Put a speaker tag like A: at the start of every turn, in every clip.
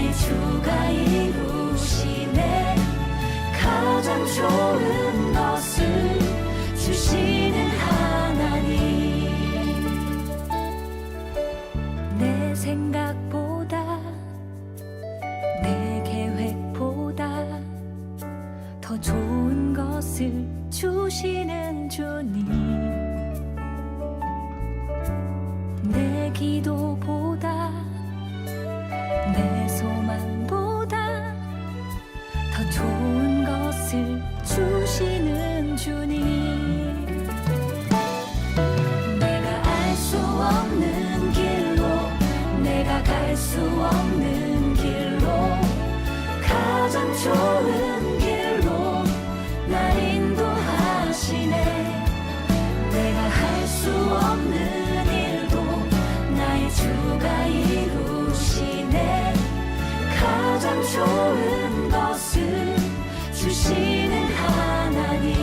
A: 나의 주가 이루시네. 가장 좋은 것을 주시는 하나님. 내 생각보다 내 계획보다 더 좋은 것을 주시는 주님. 내 기도보다 내 소망보다 더 좋은 것을 주시는 주님. 내가 알 수 없는 길로, 내가 갈 수 없는 길로, 가장 좋은 길로 날 인도하시네. 내가 할 수 없는 일도 나의 주가 이루시네. 가장 좋은 것을 주시는 하나님.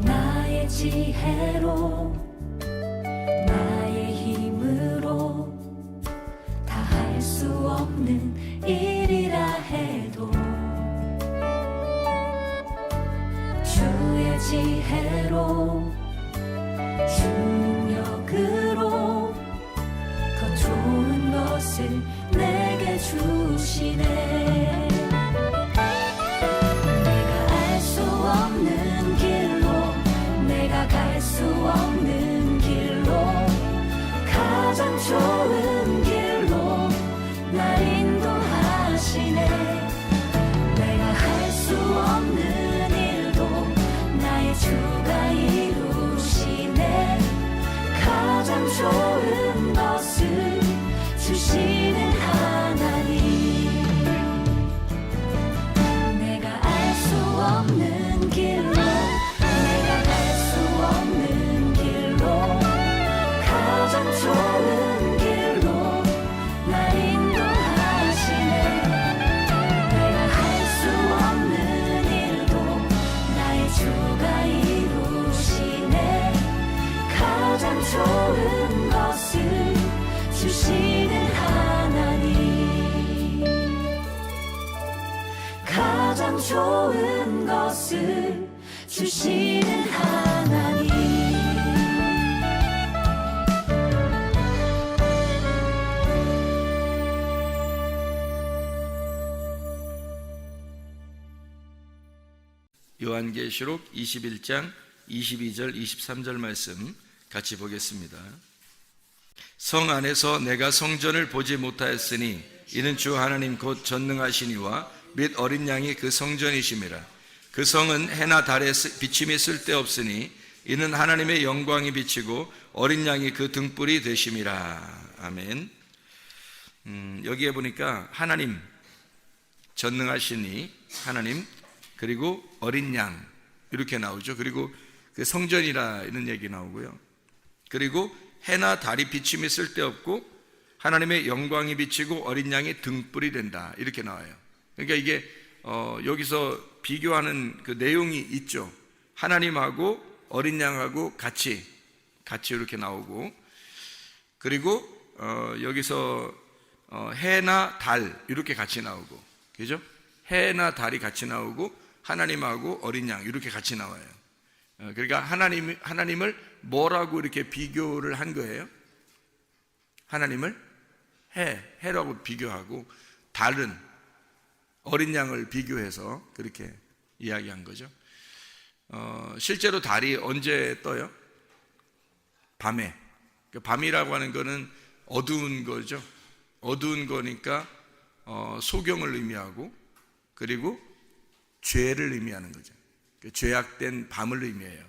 A: 나의 지혜로 나의 힘으로 다 할 수 없는 일이라 해도 주의 지혜로 주 능력으로 더 좋은 것을 내게 주시네. 내가 알 수 없는 길로, 내가 갈 수 없는 길로, 가장 좋은 길로 날 인도하시네. 내가 할 수 없는 일도 나의 주가 이루시네. 가장 좋은 것을 주시는 하나님. 내가 알 수 없는 길로, 내가 갈 수 없는 길로, 가장 좋은 길로 날 인도하시네. 내가 할 수 없는 일도 나의 주가 이루시네. 가장 좋은 것을 주시는 하나님. 가장 좋은 것을 주시는 하나님.
B: 요한계시록 21장 22절 23절 말씀 같이 보겠습니다. 성 안에서 내가 성전을 보지 못하였으니 이는 주 하나님 곧 전능하시니와 및 어린 양이 그 성전이심이라. 그 성은 해나 달의 비침이 쓸데없으니 이는 하나님의 영광이 비치고 어린 양이 그 등불이 되심이라. 아멘. 여기에 보니까 하나님, 전능하시니 하나님, 그리고 어린 양 이렇게 나오죠. 그리고 그 성전이라 이런 얘기 나오고요. 그리고 해나 달이 비침이 쓸데없고 하나님의 영광이 비치고 어린 양이 등불이 된다 이렇게 나와요. 그러니까 이게 여기서 비교하는 그 내용이 있죠. 하나님하고 어린 양하고 같이 이렇게 나오고, 그리고 여기서 해나 달 이렇게 같이 나오고, 그죠? 해나 달이 같이 나오고 하나님하고 어린 양 이렇게 같이 나와요. 그러니까 하나님을 뭐라고 이렇게 비교를 한 거예요? 하나님을 해라고 비교하고 달은 어린 양을 비교해서 그렇게 이야기한 거죠. 실제로 달이 언제 떠요? 밤에. 밤이라고 하는 거는 어두운 거죠. 어두운 거니까 소경을 의미하고, 그리고 죄를 의미하는 거죠. 죄악된 밤을 의미해요.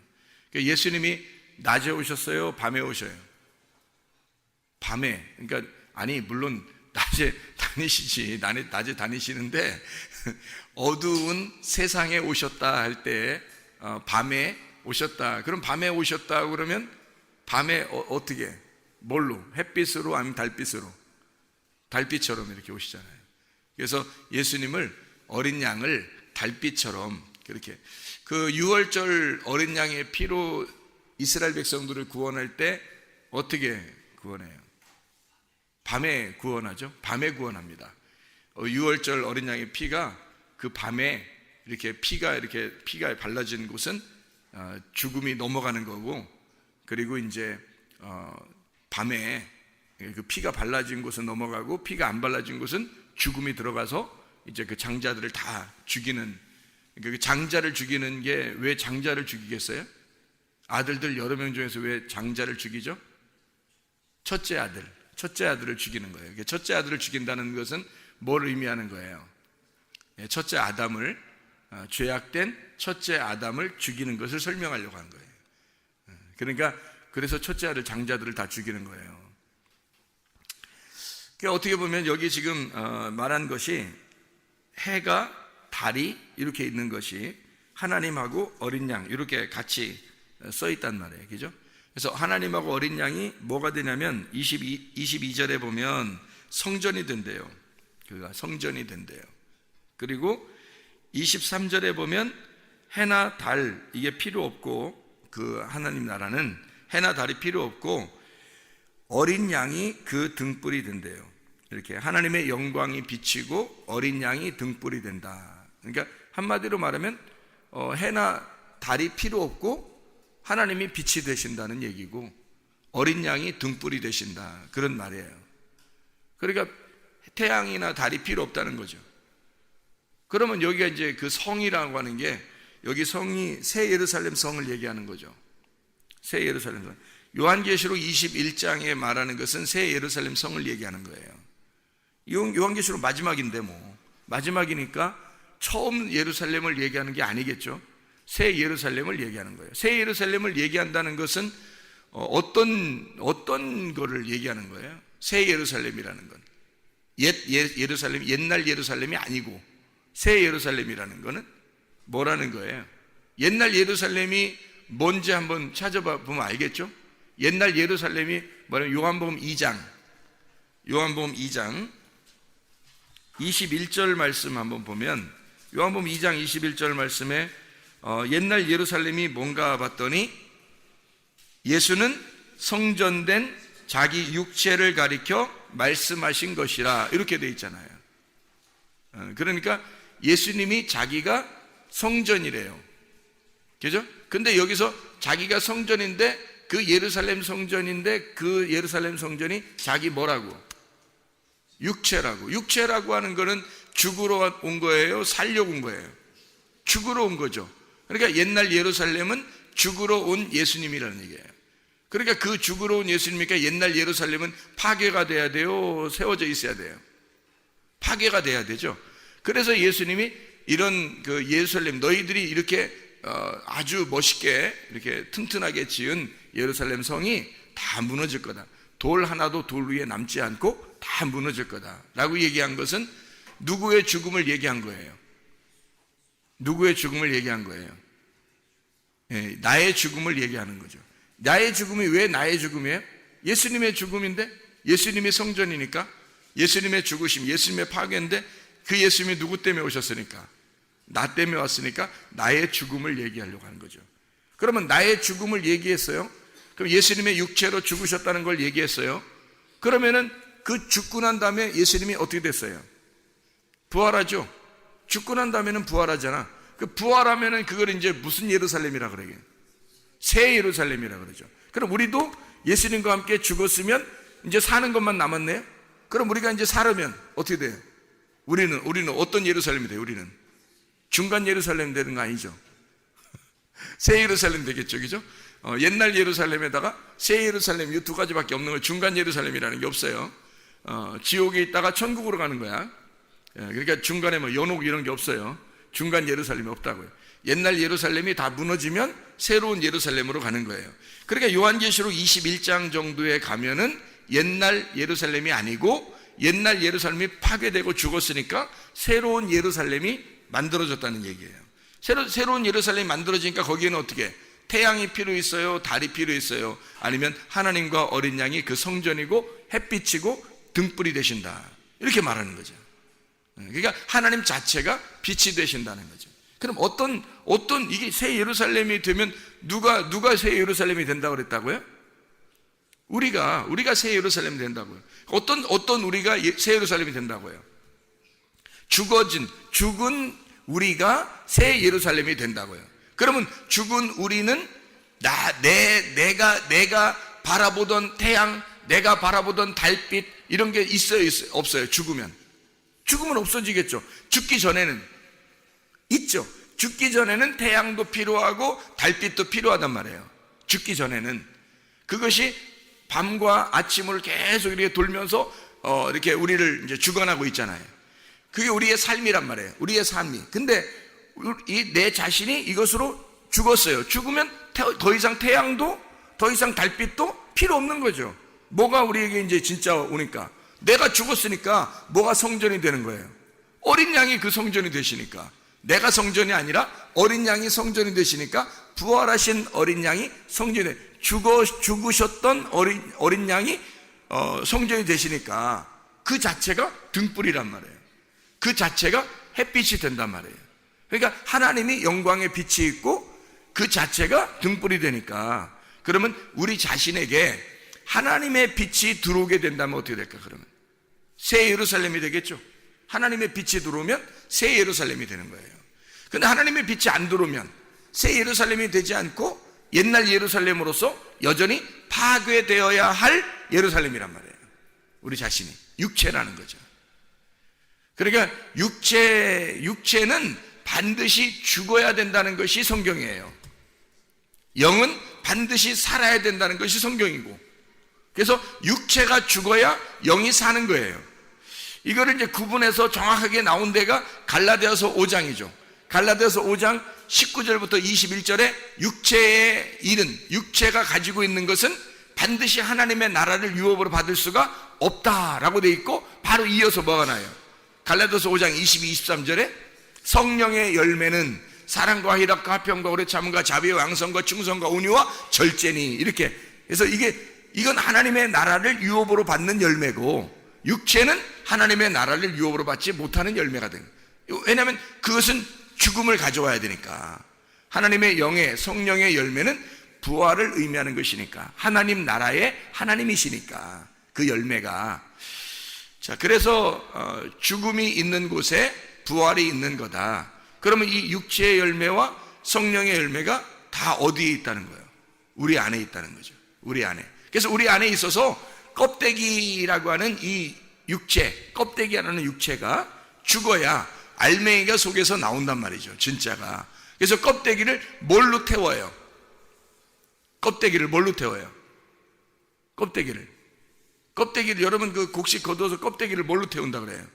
B: 예수님이 낮에 오셨어요? 밤에 오셔요? 밤에. 그러니까 물론 낮에 다니시지. 낮에 다니시는데 어두운 세상에 오셨다 할 때 밤에 오셨다. 그럼 밤에 오셨다 그러면 밤에 어떻게? 뭘로? 햇빛으로 아니면 달빛으로? 달빛처럼 이렇게 오시잖아요. 그래서 예수님을 어린 양을 달빛처럼 그렇게 그 유월절 어린 양의 피로 이스라엘 백성들을 구원할 때 어떻게 구원해요? 밤에 구원하죠. 밤에 구원합니다. 유월절 어린 양의 피가 그 밤에 이렇게 피가 발라진 곳은 죽음이 넘어가는 거고, 그리고 이제 밤에 그 피가 발라진 곳은 넘어가고 피가 안 발라진 곳은 죽음이 들어가서 이제 그 장자들을 다 죽이는, 그 장자를 죽이는 게 왜 장자를 죽이겠어요? 아들들 여러 명 중에서 왜 장자를 죽이죠? 첫째 아들을 죽이는 거예요. 첫째 아들을 죽인다는 것은 뭘 의미하는 거예요? 첫째 아담을, 죄악된 첫째 아담을 죽이는 것을 설명하려고 한 거예요. 그러니까 그래서 첫째 아들 장자들을 다 죽이는 거예요. 그러니까 어떻게 보면 여기 지금 말한 것이 해가 달이 이렇게 있는 것이 하나님하고 어린 양 이렇게 같이 써 있단 말이에요. 그죠? 그래서 하나님하고 어린 양이 뭐가 되냐면 22절에 보면 성전이 된대요. 그가 성전이 된대요. 그리고 23절에 보면 해나 달 이게 필요 없고, 그 하나님 나라는 해나 달이 필요 없고 어린 양이 그 등불이 된대요. 이렇게 하나님의 영광이 비치고 어린 양이 등불이 된다. 그러니까 한마디로 말하면 해나 달이 필요 없고 하나님이 빛이 되신다는 얘기고 어린 양이 등불이 되신다, 그런 말이에요. 그러니까 태양이나 달이 필요 없다는 거죠. 그러면 여기가 이제 그 성이라고 하는 게, 여기 성이 새 예루살렘 성을 얘기하는 거죠. 새 예루살렘 성. 요한계시록 21장에 말하는 것은 새 예루살렘 성을 얘기하는 거예요. 요한계시록 마지막인데 마지막이니까 처음 예루살렘을 얘기하는 게 아니겠죠. 새 예루살렘을 얘기하는 거예요. 새 예루살렘을 얘기한다는 것은 어떤 거를 얘기하는 거예요? 새 예루살렘이라는 건 예루살렘, 옛날 예루살렘이 아니고 새 예루살렘이라는 거는 뭐라는 거예요? 옛날 예루살렘이 뭔지 한번 찾아봐 보면 알겠죠? 옛날 예루살렘이 뭐냐면 요한복음 2장 21절 말씀 한번 보면, 요한복음 2장 21절 말씀에 옛날 예루살렘이 뭔가 봤더니 예수는 성전된 자기 육체를 가리켜 말씀하신 것이라, 이렇게 돼 있잖아요. 그러니까 예수님이 자기가 성전이래요. 그죠? 근데 여기서 자기가 성전인데, 그 예루살렘 성전인데 그 예루살렘 성전이 자기 뭐라고? 육체라고 하는 거는 죽으러 온 거예요? 살려고 온 거예요? 죽으러 온 거죠. 그러니까 옛날 예루살렘은 죽으러 온 예수님이라는 얘기예요. 그러니까 그 죽으러 온 예수님이니까 옛날 예루살렘은 파괴가 돼야 돼요? 세워져 있어야 돼요? 파괴가 돼야 되죠. 그래서 예수님이 이런 그 예루살렘, 너희들이 이렇게 아주 멋있게 이렇게 튼튼하게 지은 예루살렘 성이 다 무너질 거다. 돌 하나도 돌 위에 남지 않고 다 무너질 거다 라고 얘기한 것은 누구의 죽음을 얘기한 거예요? 누구의 죽음을 얘기한 거예요? 나의 죽음을 얘기하는 거죠. 나의 죽음이 왜 나의 죽음이에요? 예수님의 죽음인데, 예수님의 성전이니까, 예수님의 죽으심, 예수님의 파괴인데, 그 예수님이 누구 때문에 오셨으니까? 나 때문에 왔으니까 나의 죽음을 얘기하려고 하는 거죠. 그러면 나의 죽음을 얘기했어요. 그럼 예수님의 육체로 죽으셨다는 걸 얘기했어요. 그러면은 그 죽고 난 다음에 예수님이 어떻게 됐어요? 부활하죠. 죽고 난 다음에는 부활하잖아. 그 부활하면은 그걸 이제 무슨 예루살렘이라 그래요? 새 예루살렘이라 그러죠. 그럼 우리도 예수님과 함께 죽었으면 이제 사는 것만 남았네요. 그럼 우리가 이제 살으면 어떻게 돼요? 우리는 어떤 예루살렘이 돼요? 우리는 중간 예루살렘 되는 거 아니죠? 새 예루살렘 되겠죠, 그죠? 옛날 예루살렘에다가 새 예루살렘, 이 두 가지밖에 없는 걸 중간 예루살렘이라는 게 없어요. 지옥에 있다가 천국으로 가는 거야. 그러니까 중간에 뭐 연옥 이런 게 없어요. 중간 예루살렘이 없다고요. 옛날 예루살렘이 다 무너지면 새로운 예루살렘으로 가는 거예요. 그러니까 요한계시록 21장 정도에 가면은 옛날 예루살렘이 아니고 옛날 예루살렘이 파괴되고 죽었으니까 새로운 예루살렘이 만들어졌다는 얘기예요. 새로운 예루살렘이 만들어지니까 거기에는 어떻게 태양이 필요 있어요? 달이 필요 있어요? 아니면 하나님과 어린 양이 그 성전이고 햇빛이고 등불이 되신다, 이렇게 말하는 거죠. 그러니까 하나님 자체가 빛이 되신다는 거죠. 그럼 어떤 이게 새 예루살렘이 되면 누가 새 예루살렘이 된다고 그랬다고요? 우리가 새 예루살렘이 된다고요. 어떤 우리가 새 예루살렘이 된다고요? 죽은 우리가 새 예루살렘이 된다고요. 그러면 죽은 우리는 내가 바라보던 태양, 내가 바라보던 달빛, 이런 게 있어요, 없어요? 죽으면 없어지겠죠. 죽기 전에는 있죠. 죽기 전에는 태양도 필요하고 달빛도 필요하단 말이에요. 죽기 전에는 그것이 밤과 아침을 계속 이렇게 돌면서 이렇게 우리를 이제 주관하고 있잖아요. 그게 우리의 삶이란 말이에요. 우리의 삶이. 근데 내 자신이 이것으로 죽었어요. 죽으면 더 이상 태양도 더 이상 달빛도 필요 없는 거죠. 뭐가 우리에게 이제 진짜 오니까, 내가 죽었으니까 뭐가 성전이 되는 거예요? 어린 양이 그 성전이 되시니까. 내가 성전이 아니라 어린 양이 성전이 되시니까 부활하신 어린 양이 성전이 돼. 죽으셨던 어린 양이 성전이 되시니까 그 자체가 등불이란 말이에요. 그 자체가 햇빛이 된단 말이에요. 그러니까 하나님이 영광의 빛이 있고 그 자체가 등불이 되니까, 그러면 우리 자신에게 하나님의 빛이 들어오게 된다면 어떻게 될까? 그러면 새 예루살렘이 되겠죠. 하나님의 빛이 들어오면 새 예루살렘이 되는 거예요. 근데 하나님의 빛이 안 들어오면 새 예루살렘이 되지 않고 옛날 예루살렘으로서 여전히 파괴되어야 할 예루살렘이란 말이에요. 우리 자신이 육체라는 거죠. 그러니까 육체는 반드시 죽어야 된다는 것이 성경이에요. 영은 반드시 살아야 된다는 것이 성경이고, 그래서 육체가 죽어야 영이 사는 거예요. 이거를 이제 구분해서 정확하게 나온 데가 갈라디아서 5장이죠. 갈라디아서 5장 19절부터 21절에 육체의 일은, 육체가 가지고 있는 것은 반드시 하나님의 나라를 유업으로 받을 수가 없다라고 돼 있고, 바로 이어서 뭐가 나요? 갈라디아서 5장 22, 23절에 성령의 열매는 사랑과 희락과 화평과 오래 참음과 자비와 양성과 충성과 온유와 절제니, 이렇게. 그래서 이건 하나님의 나라를 유업으로 받는 열매고, 육체는 하나님의 나라를 유업으로 받지 못하는 열매가 된 거예요. 왜냐하면 그것은 죽음을 가져와야 되니까. 하나님의 영의 성령의 열매는 부활을 의미하는 것이니까, 하나님 나라의 하나님이시니까 그 열매가. 자, 그래서 죽음이 있는 곳에 부활이 있는 거다. 그러면 이 육체의 열매와 성령의 열매가 다 어디에 있다는 거예요? 우리 안에 있다는 거죠. 우리 안에. 그래서 우리 안에 있어서 껍데기라고 하는 이 육체, 껍데기라는 육체가 죽어야 알맹이가 속에서 나온단 말이죠, 진짜가. 그래서 껍데기를 뭘로 태워요? 껍데기를 뭘로 태워요? 껍데기를 여러분 그 곡식 거두어서 껍데기를 뭘로 태운다 그래요?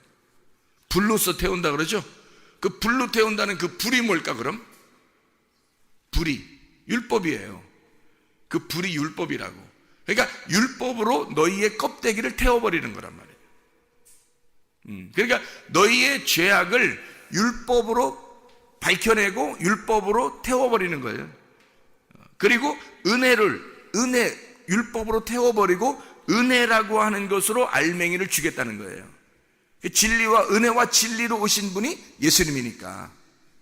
B: 불로서 태운다 그러죠? 그 불로 태운다는 그 불이 뭘까 그럼? 불이 율법이에요. 그 불이 율법이라고. 그러니까 율법으로 너희의 껍데기를 태워버리는 거란 말이에요. 그러니까 너희의 죄악을 율법으로 밝혀내고 율법으로 태워버리는 거예요. 그리고 율법으로 태워버리고 은혜라고 하는 것으로 알맹이를 주겠다는 거예요. 진리와 은혜와 진리로 오신 분이 예수님이니까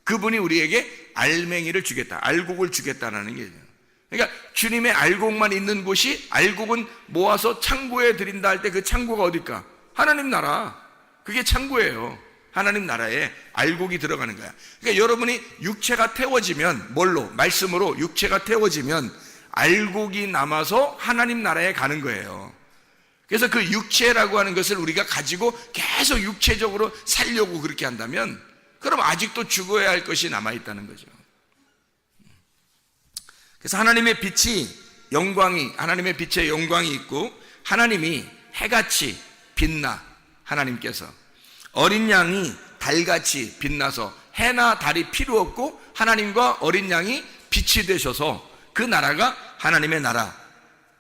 B: 그분이 우리에게 알맹이를 주겠다, 알곡을 주겠다는 게. 그러니까 주님의 알곡만 있는 곳이, 알곡은 모아서 창고에 드린다 할 때 그 창고가 어딜까? 하나님 나라. 그게 창고예요. 하나님 나라에 알곡이 들어가는 거야. 그러니까 여러분이 육체가 태워지면, 뭘로? 말씀으로 육체가 태워지면 알곡이 남아서 하나님 나라에 가는 거예요. 그래서 그 육체라고 하는 것을 우리가 가지고 계속 육체적으로 살려고 그렇게 한다면, 그럼 아직도 죽어야 할 것이 남아있다는 거죠. 그래서 하나님의 빛이, 하나님의 빛의 영광이 있고, 하나님이 해같이 빛나, 하나님께서 어린 양이 달같이 빛나서 해나 달이 필요 없고 하나님과 어린 양이 빛이 되셔서 그 나라가 하나님의 나라,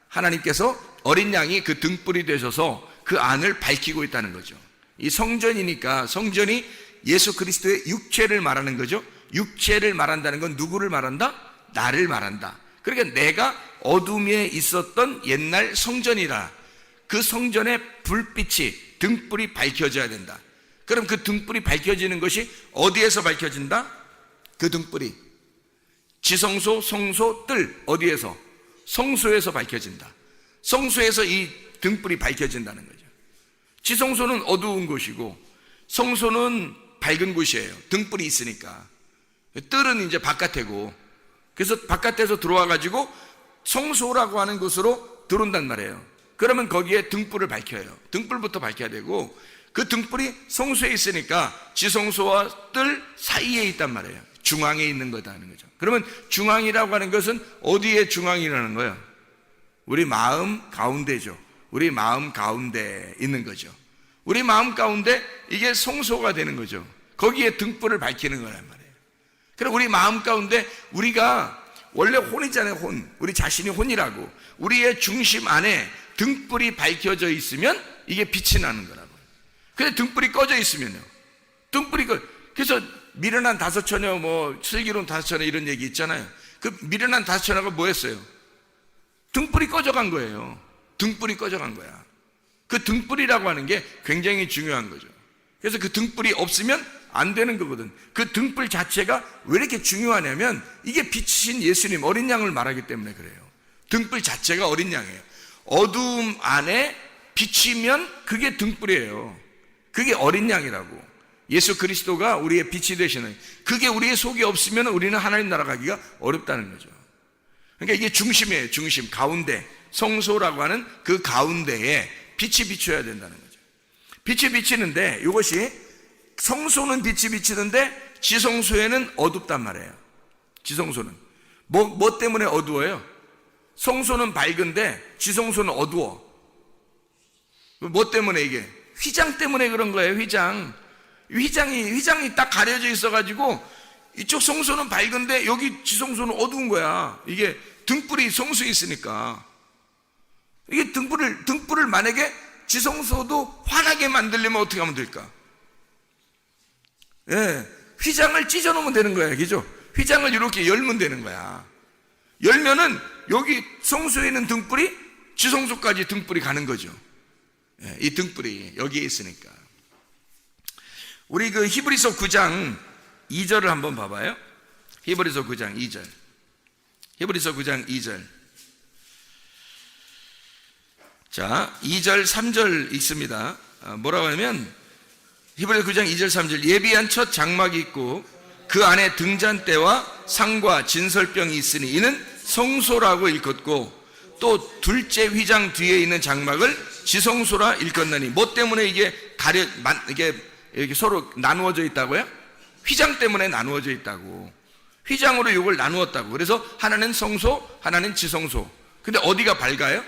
B: 하나님께서 어린 양이 그 등불이 되셔서 그 안을 밝히고 있다는 거죠. 이 성전이니까 성전이 예수 그리스도의 육체를 말하는 거죠. 육체를 말한다는 건 누구를 말한다? 나를 말한다. 그러니까 내가 어둠에 있었던 옛날 성전이라 그 성전의 불빛이 등불이 밝혀져야 된다. 그럼 그 등불이 밝혀지는 것이 어디에서 밝혀진다? 그 등불이 지성소, 성소, 뜰 어디에서? 성소에서 밝혀진다. 성소에서 이 등불이 밝혀진다는 거죠. 지성소는 어두운 곳이고 성소는 밝은 곳이에요. 등불이 있으니까. 뜰은 이제 바깥이고, 그래서 바깥에서 들어와 가지고 성소라고 하는 곳으로 들어온단 말이에요. 그러면 거기에 등불을 밝혀요. 등불부터 밝혀야 되고, 그 등불이 성소에 있으니까 지성소와 뜰 사이에 있단 말이에요. 중앙에 있는 거다 하는 거죠. 그러면 중앙이라고 하는 것은 어디에 중앙이라는 거예요? 우리 마음 가운데죠. 우리 마음 가운데 있는 거죠. 우리 마음 가운데 이게 성소가 되는 거죠. 거기에 등불을 밝히는 거란 말이에요. 그럼 우리 마음 가운데 우리가 원래 혼이잖아요. 혼. 우리 자신이 혼이라고. 우리의 중심 안에 등불이 밝혀져 있으면 이게 빛이 나는 거라고. 근데 등불이 꺼져 있으면요. 그래서 미련한 다섯 처녀, 슬기로운 다섯 처녀 이런 얘기 있잖아요. 그 미련한 다섯 처녀가 뭐 했어요? 등불이 꺼져간 거예요. 등불이 꺼져간 거야. 그 등불이라고 하는 게 굉장히 중요한 거죠. 그래서 그 등불이 없으면 안 되는 거거든. 그 등불 자체가 왜 이렇게 중요하냐면 이게 빛이신 예수님 어린 양을 말하기 때문에 그래요. 등불 자체가 어린 양이에요. 어두움 안에 비치면 그게 등불이에요. 그게 어린 양이라고. 예수 그리스도가 우리의 빛이 되시는, 그게 우리의 속에 없으면 우리는 하나님 나라 가기가 어렵다는 거죠. 그러니까 이게 중심이에요. 중심, 가운데, 성소라고 하는 그 가운데에 빛이 비춰야 된다는 거죠. 빛이 비치는데, 이것이 성소는 빛이 비치는데 지성소에는 어둡단 말이에요. 지성소는 뭐 때문에 어두워요? 성소는 밝은데 지성소는 어두워. 뭐 때문에? 이게 휘장 때문에 그런 거예요. 휘장이 딱 가려져 있어가지고 이쪽 성소는 밝은데 여기 지성소는 어두운 거야. 이게 등불이 성소에 있으니까. 이게 등불을 만약에 지성소도 환하게 만들려면 어떻게 하면 될까? 예, 휘장을 찢어 놓으면 되는 거야. 그죠? 휘장을 이렇게 열면 되는 거야. 열면은 여기 성소에 있는 등불이 지성소까지 등불이 가는 거죠. 예, 이 등불이 여기에 있으니까. 우리 그 히브리서 9장 2절을 한번 봐봐요. 히브리서 9장 2절. 히브리서 9장 2절. 자, 2절 3절 읽습니다. 뭐라고 하냐면 히브리서 9장 2절 3절. 예비한 첫 장막이 있고 그 안에 등잔대와 상과 진설병이 있으니 이는 성소라고 일컫고 또 둘째 휘장 뒤에 있는 장막을 지성소라 일컫나니. 뭐 때문에 이게 이렇게 서로 나누어져 있다고요? 휘장 때문에 나누어져 있다고. 휘장으로 이걸 나누었다고. 그래서 하나는 성소, 하나는 지성소. 근데 어디가 밝아요?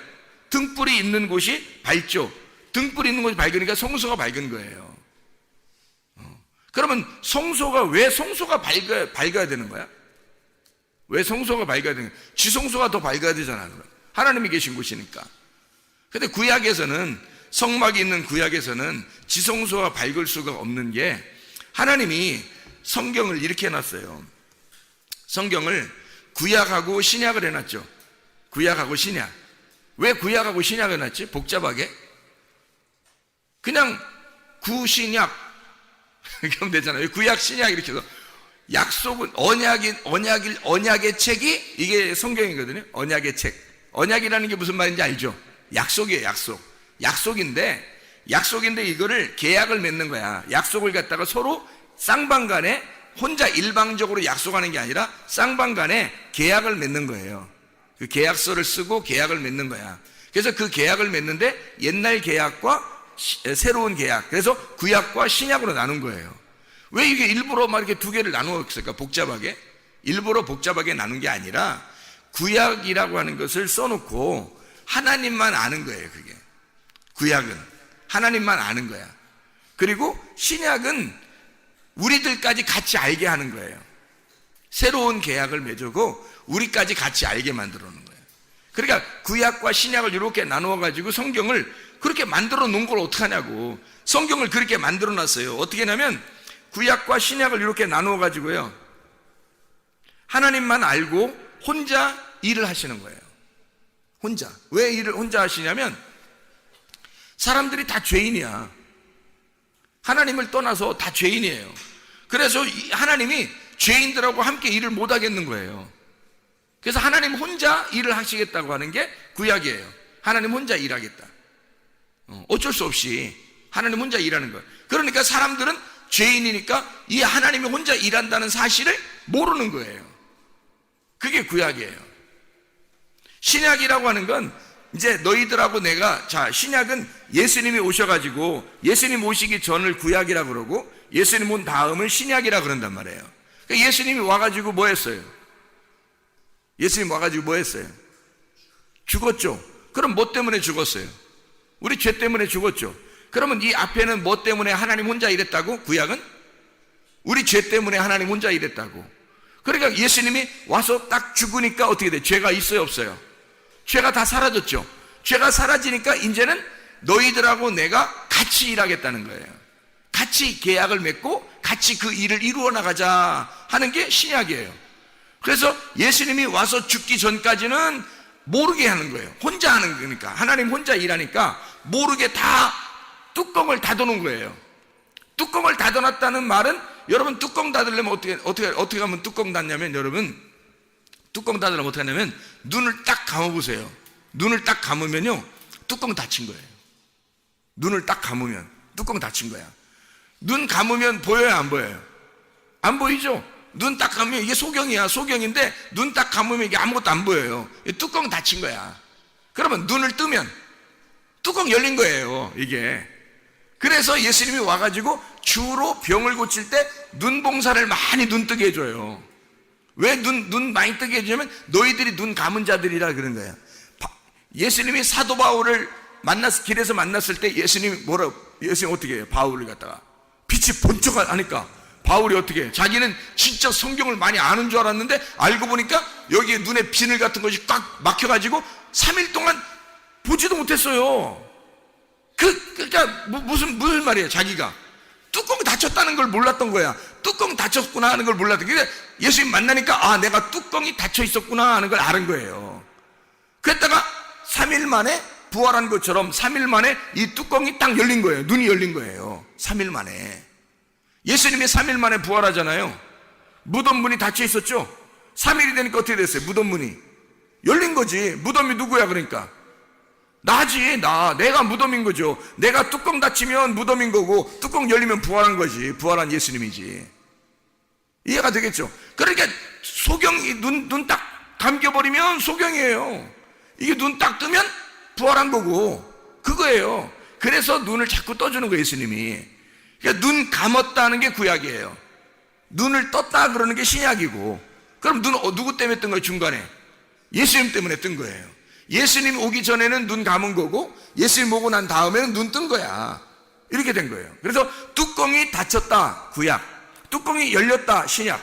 B: 등불이 있는 곳이 밝죠. 등불이 있는 곳이 밝으니까 성소가 밝은 거예요. 그러면 왜 성소가 밝아야 되는 거야? 왜 성소가 밝아야 되는 거야? 지성소가 더 밝아야 되잖아. 그럼 하나님이 계신 곳이니까. 근데 구약에서는, 성막이 있는 구약에서는 지성소가 밝을 수가 없는 게, 하나님이 성경을 이렇게 해놨어요. 성경을 구약하고 신약을 해놨죠. 구약하고 신약. 왜 구약하고 신약을 해놨지? 복잡하게? 그냥 구신약 이렇게 하면 되잖아요. 구약 신약 이렇게 해서 약속은 언약의 책이 이게 성경이거든요. 언약의 책. 언약이라는 게 무슨 말인지 알죠? 약속이에요. 약속인데 이거를 계약을 맺는 거야. 약속을 갖다가 서로 쌍방간에 혼자 일방적으로 약속하는 게 아니라 쌍방간에 계약을 맺는 거예요. 그 계약서를 쓰고 계약을 맺는 거야. 그래서 그 계약을 맺는데 옛날 계약과 새로운 계약, 그래서 구약과 신약으로 나눈 거예요. 왜 이게 일부러 막 이렇게 두 개를 나누었을까? 복잡하게? 일부러 복잡하게 나눈 게 아니라 구약이라고 하는 것을 써놓고 하나님만 아는 거예요. 그게 구약은 하나님만 아는 거야. 그리고 신약은 우리들까지 같이 알게 하는 거예요. 새로운 계약을 맺고 우리까지 같이 알게 만들어 놓은 거예요. 그러니까 구약과 신약을 이렇게 나누어 가지고 성경을 그렇게 만들어 놓은 걸 어떡하냐고. 성경을 그렇게 만들어 놨어요. 어떻게 하냐면 구약과 신약을 이렇게 나누어 가지고요, 하나님만 알고 혼자 일을 하시는 거예요. 혼자. 왜 일을 혼자 하시냐면 사람들이 다 죄인이야. 하나님을 떠나서 다 죄인이에요. 그래서 하나님이 죄인들하고 함께 일을 못 하겠는 거예요. 그래서 하나님 혼자 일을 하시겠다고 하는 게 구약이에요. 하나님 혼자 일하겠다. 어쩔 수 없이 하나님 혼자 일하는 거예요. 그러니까 사람들은 죄인이니까 이 하나님이 혼자 일한다는 사실을 모르는 거예요. 그게 구약이에요. 신약이라고 하는 건 이제 너희들하고 내가, 자, 신약은 예수님이 오셔가지고 예수님 오시기 전을 구약이라고 그러고 예수님 온 다음을 신약이라고 그런단 말이에요. 그러니까 예수님이 와가지고 뭐 했어요? 예수님 와가지고 뭐 했어요? 죽었죠. 그럼 뭐 때문에 죽었어요? 우리 죄 때문에 죽었죠. 그러면 이 앞에는 뭐 때문에 하나님 혼자 일했다고? 구약은? 우리 죄 때문에 하나님 혼자 일했다고. 그러니까 예수님이 와서 딱 죽으니까 어떻게 돼? 죄가 있어요, 없어요? 죄가 다 사라졌죠. 죄가 사라지니까 이제는 너희들하고 내가 같이 일하겠다는 거예요. 같이 계약을 맺고 같이 그 일을 이루어 나가자 하는 게 신약이에요. 그래서 예수님이 와서 죽기 전까지는 모르게 하는 거예요. 혼자 하는 거니까. 하나님 혼자 일하니까 모르게 다 뚜껑을 닫아놓은 거예요. 뚜껑을 닫아놨다는 말은, 여러분 뚜껑 닫으려면 어떻게 하면 뚜껑 닫냐면, 여러분 뚜껑 닫으려면 어떻게 하냐면 눈을 딱 감아보세요. 눈을 딱 감으면요, 뚜껑 닫힌 거예요. 눈을 딱 감으면 뚜껑 닫힌 거야. 눈 감으면 보여요, 안 보여요? 안 보이죠? 눈 딱 감으면 이게 소경이야. 소경인데 눈 딱 감으면 이게 아무것도 안 보여요. 뚜껑 닫힌 거야. 그러면 눈을 뜨면 뚜껑 열린 거예요, 이게. 그래서 예수님이 와가지고 주로 병을 고칠 때 눈봉사를 많이 눈뜨게 해줘요. 왜 눈 많이 뜨게 해주냐면 너희들이 눈 감은 자들이라 그런 거야. 예수님이 사도 바울을 길에서 만났을 때 예수님 어떻게 해요? 바울을 갖다가 빛이 번쩍 하니까 바울이 어떻게 해요? 자기는 진짜 성경을 많이 아는 줄 알았는데 알고 보니까 여기에 눈에 비늘 같은 것이 꽉 막혀가지고 3일 동안 보지도 못했어요. 그러니까 무슨 말이에요? 자기가 뚜껑이 닫혔다는 걸 몰랐던 거야. 뚜껑 닫혔구나 하는 걸 몰랐던 거야. 예수님 만나니까 내가 뚜껑이 닫혀 있었구나 하는 걸 아는 거예요. 그랬다가 3일 만에 부활한 것처럼 3일 만에 이 뚜껑이 딱 열린 거예요. 눈이 열린 거예요. 3일 만에. 예수님이 3일 만에 부활하잖아요. 무덤 문이 닫혀 있었죠. 3일이 되니까 어떻게 됐어요? 무덤 문이 열린 거지. 무덤이 누구야? 그러니까 내가 무덤인 거죠. 내가 뚜껑 닫히면 무덤인 거고 뚜껑 열리면 부활한 거지. 부활한 예수님이지. 이해가 되겠죠? 그러니까 소경이 눈 딱 감겨버리면 소경이에요. 이게 눈 딱 뜨면 부활한 거고 그거예요. 그래서 눈을 자꾸 떠주는 거예요, 예수님이. 그러니까 눈 감았다는 게 구약이에요. 눈을 떴다 그러는 게 신약이고. 그럼 눈 누구 때문에 뜬 거예요? 중간에 예수님 때문에 뜬 거예요. 예수님 오기 전에는 눈 감은 거고 예수님 오고 난 다음에는 눈 뜬 거야. 이렇게 된 거예요. 그래서 뚜껑이 닫혔다 구약, 뚜껑이 열렸다 신약,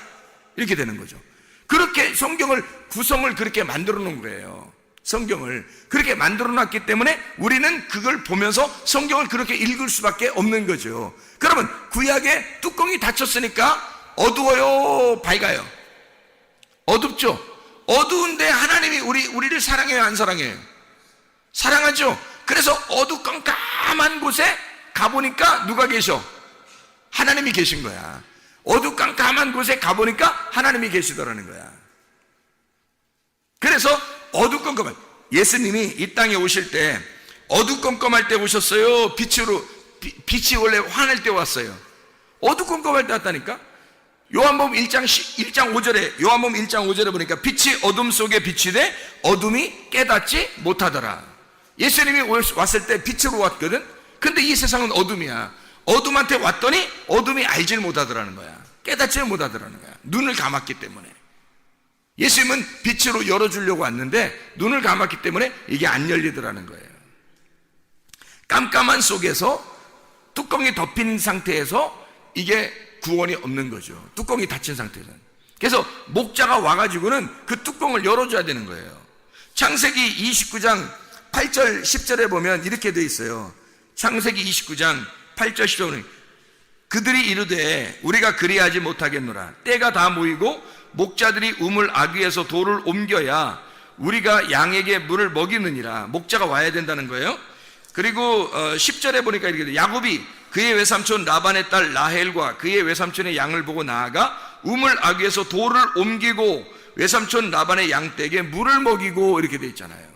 B: 이렇게 되는 거죠. 그렇게 성경을 구성을 그렇게 만들어 놓은 거예요. 성경을 그렇게 만들어 놨기 때문에 우리는 그걸 보면서 성경을 그렇게 읽을 수밖에 없는 거죠. 그러면 구약에 뚜껑이 닫혔으니까 어두워요, 밝아요? 어둡죠. 어두운데 하나님이 우리를 사랑해요, 안 사랑해요? 사랑하죠. 그래서 어두깜깜한 곳에 가보니까 누가 계셔? 하나님이 계신 거야. 어두깜깜한 곳에 가보니까 하나님이 계시더라는 거야. 그래서 어두컴컴한, 예수님이 이 땅에 오실 때 어두컴컴할 때 오셨어요? 빛이 원래 환할 때 왔어요? 어두컴컴할 때 왔다니까? 요한복음 1장 5절에, 요한복음 1장 5절에 보니까 빛이 어둠 속에 비치되 어둠이 깨닫지 못하더라. 예수님이 왔을 때 빛으로 왔거든. 근데 이 세상은 어둠이야. 어둠한테 왔더니 어둠이 알질 못하더라는 거야. 깨닫지 못하더라는 거야. 눈을 감았기 때문에. 예수님은 빛으로 열어주려고 왔는데 눈을 감았기 때문에 이게 안 열리더라는 거예요. 깜깜한 속에서 뚜껑이 덮인 상태에서 이게 구원이 없는 거죠. 뚜껑이 닫힌 상태에서는. 그래서 목자가 와가지고는 그 뚜껑을 열어줘야 되는 거예요. 창세기 29장 8절 10절에 보면 이렇게 되어 있어요. 창세기 29장 8절 10절에 그들이 이르되 우리가 그리하지 못하겠노라. 때가 다 모이고 목자들이 우물 아귀에서 돌을 옮겨야 우리가 양에게 물을 먹이느니라. 목자가 와야 된다는 거예요. 그리고 10절에 보니까 이렇게 돼. 야곱이 그의 외삼촌 라반의 딸 라헬과 그의 외삼촌의 양을 보고 나아가 우물 아귀에서 돌을 옮기고 외삼촌 라반의 양떼에게 물을 먹이고 이렇게 돼 있잖아요.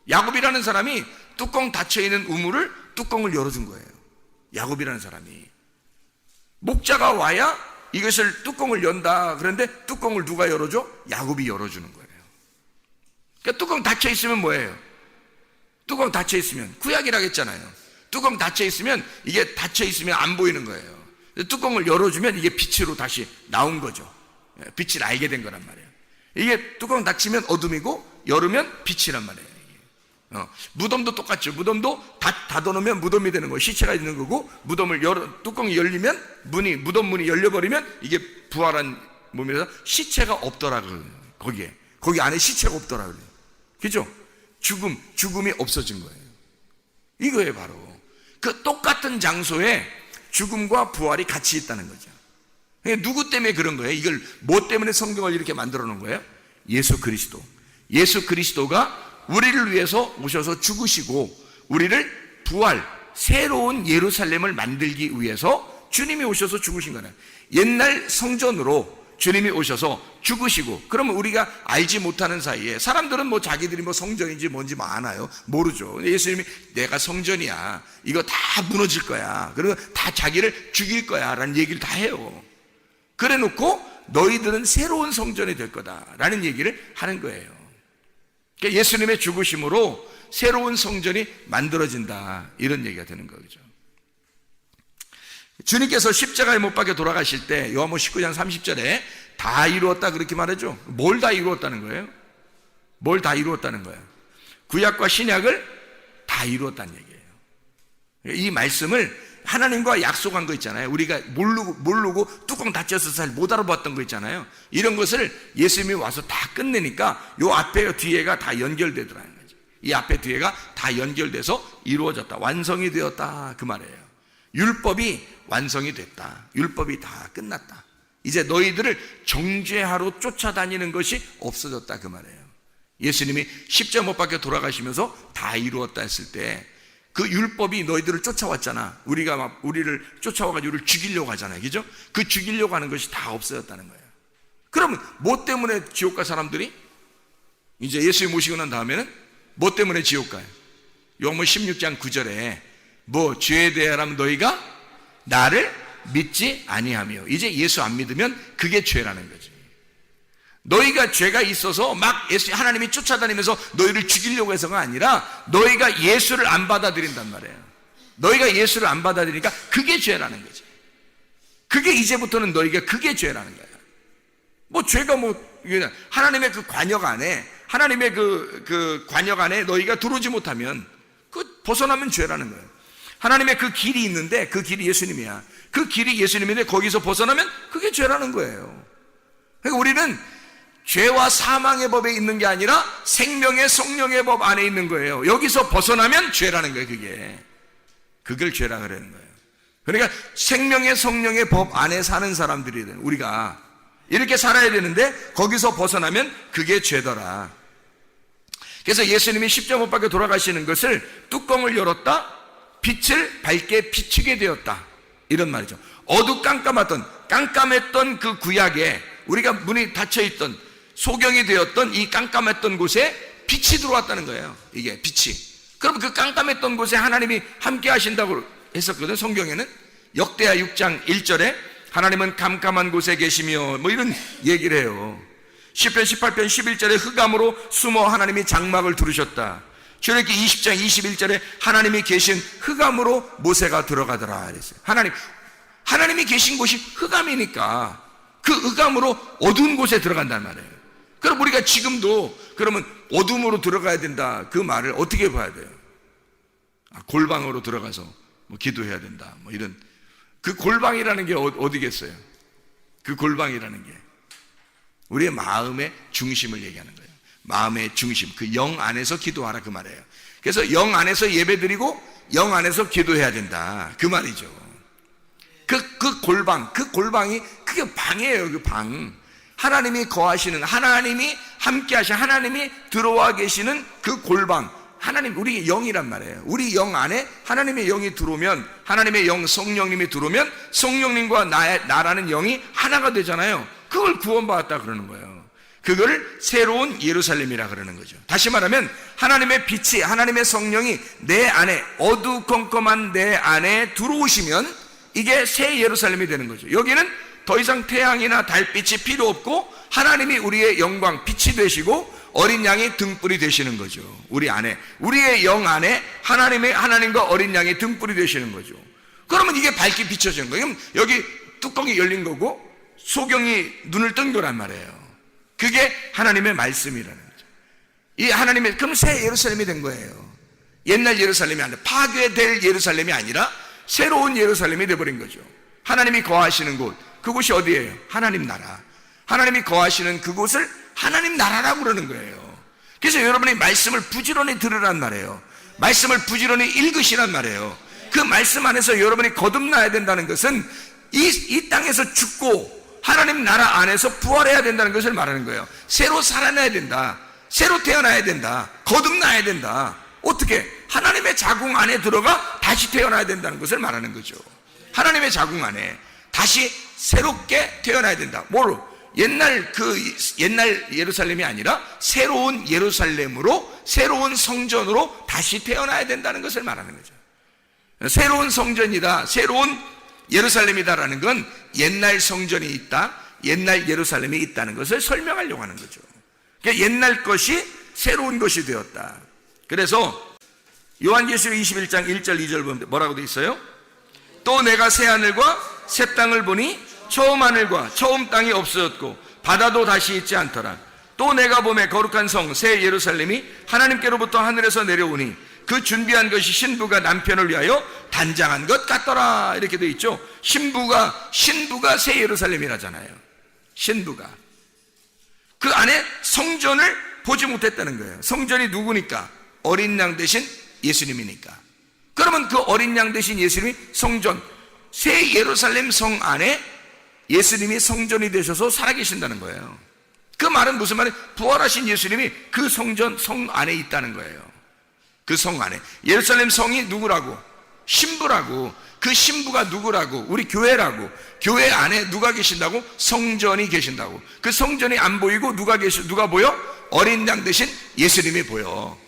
B: 야곱이라는 사람이 뚜껑 닫혀있는 우물을 뚜껑을 열어준 거예요. 야곱이라는 사람이. 목자가 와야 이것을 뚜껑을 연다. 그런데 뚜껑을 누가 열어줘? 야곱이 열어주는 거예요. 그러니까 뚜껑 닫혀있으면 뭐예요? 뚜껑 닫혀있으면 구약이라고 했잖아요. 뚜껑 닫혀있으면 이게 닫혀있으면 안 보이는 거예요. 뚜껑을 열어주면 이게 빛으로 다시 나온 거죠. 빛을 알게 된 거란 말이에요. 이게 뚜껑 닫히면 어둠이고 열으면 빛이란 말이에요. 무덤도 똑같죠. 무덤도 닫아놓으면 무덤이 되는 거예요. 시체가 있는 거고, 뚜껑이 열리면 무덤 문이 열려버리면 이게 부활한 몸이라서 시체가 없더라고요. 거기 안에 시체가 없더라고요. 그죠? 죽음이 없어진 거예요. 이거예요, 바로. 그 똑같은 장소에 죽음과 부활이 같이 있다는 거죠. 누구 때문에 그런 거예요? 이걸 뭐 때문에 성경을 이렇게 만들어 놓은 거예요? 예수 그리스도. 예수 그리스도가 우리를 위해서 오셔서 죽으시고 우리를 부활, 새로운 예루살렘을 만들기 위해서 주님이 오셔서 죽으신 거예요. 옛날 성전으로 주님이 오셔서 죽으시고, 그러면 우리가 알지 못하는 사이에 사람들은 뭐 자기들이 뭐 성전인지 뭔지 아나요? 모르죠. 예수님이 내가 성전이야, 이거 다 무너질 거야, 그리고 다 자기를 죽일 거야 라는 얘기를 다 해요. 그래 놓고 너희들은 새로운 성전이 될 거다라는 얘기를 하는 거예요. 그러니까 예수님의 죽으심으로 새로운 성전이 만들어진다, 이런 얘기가 되는 거죠. 주님께서 십자가에 못 박혀 돌아가실 때 요한복음 19장 30절에 다 이루었다 그렇게 말하죠. 뭘 다 이루었다는 거예요? 뭘 다 이루었다는 거예요? 구약과 신약을 다 이루었다는 얘기예요. 이 말씀을 하나님과 약속한 거 있잖아요. 우리가 모르고 뚜껑 닫혀서 잘 못 알아봤던 거 있잖아요. 이런 것을 예수님이 와서 다 끝내니까 요 앞에 뒤에가 다 연결되더라는 거죠. 이 앞에 뒤에가 다 연결돼서 이루어졌다, 완성이 되었다, 그 말이에요. 율법이 완성이 됐다, 율법이 다 끝났다, 이제 너희들을 정죄하러 쫓아다니는 것이 없어졌다, 그 말이에요. 예수님이 십자가 못 박혀 돌아가시면서 다 이루었다 했을 때 그 율법이 너희들을 쫓아왔잖아. 우리가 막 우리를 쫓아와가지고 우리를 죽이려고 하잖아요. 그죠? 그 죽이려고 하는 것이 다 없어졌다는 거예요. 그러면 뭐 때문에 지옥 갈 사람들이? 이제 예수님 모시고 난 다음에는 뭐 때문에 지옥 가요? 요한복음 16장 9절에 뭐 죄에 대하라면 너희가 나를 믿지 아니하며, 이제 예수 안 믿으면 그게 죄라는 거지. 너희가 죄가 있어서 막 하나님이 쫓아다니면서 너희를 죽이려고 해서가 아니라 너희가 예수를 안 받아들인단 말이에요. 너희가 예수를 안 받아들이니까 그게 죄라는 거지. 그게 이제부터는 너희가 그게 죄라는 거야. 뭐 죄가 하나님의 그 관역 안에, 하나님의 그 관역 안에 너희가 들어오지 못하면 벗어나면 죄라는 거예요. 하나님의 그 길이 있는데 그 길이 예수님이야. 그 길이 예수님인데 거기서 벗어나면 그게 죄라는 거예요. 그러니까 우리는 죄와 사망의 법에 있는 게 아니라 생명의 성령의 법 안에 있는 거예요. 여기서 벗어나면 죄라는 거예요. 그걸 죄라 그러는 거예요. 그러니까 생명의 성령의 법 안에 사는 사람들이 되는, 우리가 이렇게 살아야 되는데 거기서 벗어나면 그게 죄더라. 그래서 예수님이 십자가 못 박혀 돌아가시는 것을 뚜껑을 열었다, 빛을 밝게 비추게 되었다, 이런 말이죠. 깜깜했던 그 구약에 우리가 문이 닫혀있던, 소경이 되었던 이 깜깜했던 곳에 빛이 들어왔다는 거예요. 이게 빛이. 그럼 그 깜깜했던 곳에 하나님이 함께 하신다고 했었거든. 성경에는 역대하 6장 1절에 하나님은 깜깜한 곳에 계시며 뭐 이런 얘기를 해요. 시편 18편 11절에 흑암으로 숨어 하나님이 장막을 두르셨다. 출애굽기 20장 21절에 하나님이 계신 흑암으로 모세가 들어가더라 그랬어요. 하나님이 계신 곳이 흑암이니까 그 흑암으로 어두운 곳에 들어간단 말이에요. 그럼 우리가 지금도 그러면 어둠으로 들어가야 된다, 그 말을 어떻게 봐야 돼요? 골방으로 들어가서 뭐 기도해야 된다, 뭐 이런. 그 골방이라는 게 어디겠어요? 그 골방이라는 게 우리의 마음의 중심을 얘기하는 거예요. 마음의 중심, 그 영 안에서 기도하라 그 말이에요. 그래서 영 안에서 예배드리고 영 안에서 기도해야 된다 그 말이죠. 그 골방이 그게 방이에요. 그 방. 하나님이 거하시는, 하나님이 함께 하시는, 하나님이 들어와 계시는 그 골방, 하나님, 우리 영이란 말이에요. 우리 영 안에 하나님의 영이 들어오면, 하나님의 영 성령님이 들어오면 성령님과 나라는 영이 하나가 되잖아요. 그걸 구원받았다 그러는 거예요. 그걸 새로운 예루살렘이라 그러는 거죠. 다시 말하면 하나님의 빛이, 하나님의 성령이 내 안에, 어두컴컴한 내 안에 들어오시면 이게 새 예루살렘이 되는 거죠. 여기는 더 이상 태양이나 달빛이 필요 없고 하나님이 우리의 영광, 빛이 되시고 어린 양이 등불이 되시는 거죠. 우리 안에, 우리의 영 안에 하나님과 어린 양이 등불이 되시는 거죠. 그러면 이게 밝게 비춰지는 거예요. 그럼 여기 뚜껑이 열린 거고 소경이 눈을 뜬 거란 말이에요. 그게 하나님의 말씀이라는 거죠. 이 하나님의, 그럼 새 예루살렘이 된 거예요. 옛날 예루살렘이 아니라, 파괴될 예루살렘이 아니라 새로운 예루살렘이 되어버린 거죠. 하나님이 거하시는 곳, 그곳이 어디예요? 하나님 나라. 하나님이 거하시는 그곳을 하나님 나라라고 그러는 거예요. 그래서 여러분이 말씀을 부지런히 들으란 말이에요. 말씀을 부지런히 읽으시란 말이에요. 그 말씀 안에서 여러분이 거듭나야 된다는 것은 이 땅에서 죽고 하나님 나라 안에서 부활해야 된다는 것을 말하는 거예요. 새로 살아나야 된다. 새로 태어나야 된다. 거듭나야 된다. 어떻게? 하나님의 자궁 안에 들어가 다시 태어나야 된다는 것을 말하는 거죠. 하나님의 자궁 안에 다시 새롭게 태어나야 된다. 뭐로? 옛날 예루살렘이 아니라 새로운 예루살렘으로, 새로운 성전으로 다시 태어나야 된다는 것을 말하는 거죠. 새로운 성전이다, 새로운 예루살렘이다라는 건 옛날 성전이 있다, 옛날 예루살렘이 있다는 것을 설명하려고 하는 거죠. 그러니까 옛날 것이 새로운 것이 되었다. 그래서 요한계시록 21장 1절 2절 보면 뭐라고 되어 있어요? 또 내가 새 하늘과 새 땅을 보니 처음 하늘과 처음 땅이 없어졌고 바다도 다시 있지 않더라. 또 내가 보매 거룩한 성 새 예루살렘이 하나님께로부터 하늘에서 내려오니 그 준비한 것이 신부가 남편을 위하여 단장한 것 같더라. 이렇게 되어 있죠. 신부가 새 예루살렘이라잖아요. 신부가 그 안에 성전을 보지 못했다는 거예요. 성전이 누구니까? 어린 양 대신 예수님이니까. 그러면 그 어린 양 대신 예수님이 성전, 새 예루살렘 성 안에 예수님이 성전이 되셔서 살아계신다는 거예요. 그 말은 무슨 말이에요? 부활하신 예수님이 그 성전, 성 안에 있다는 거예요. 그 성 안에. 예루살렘 성이 누구라고? 신부라고. 그 신부가 누구라고? 우리 교회라고. 교회 안에 누가 계신다고? 성전이 계신다고. 그 성전이 안 보이고 누가 보여? 어린 양 대신 예수님이 보여.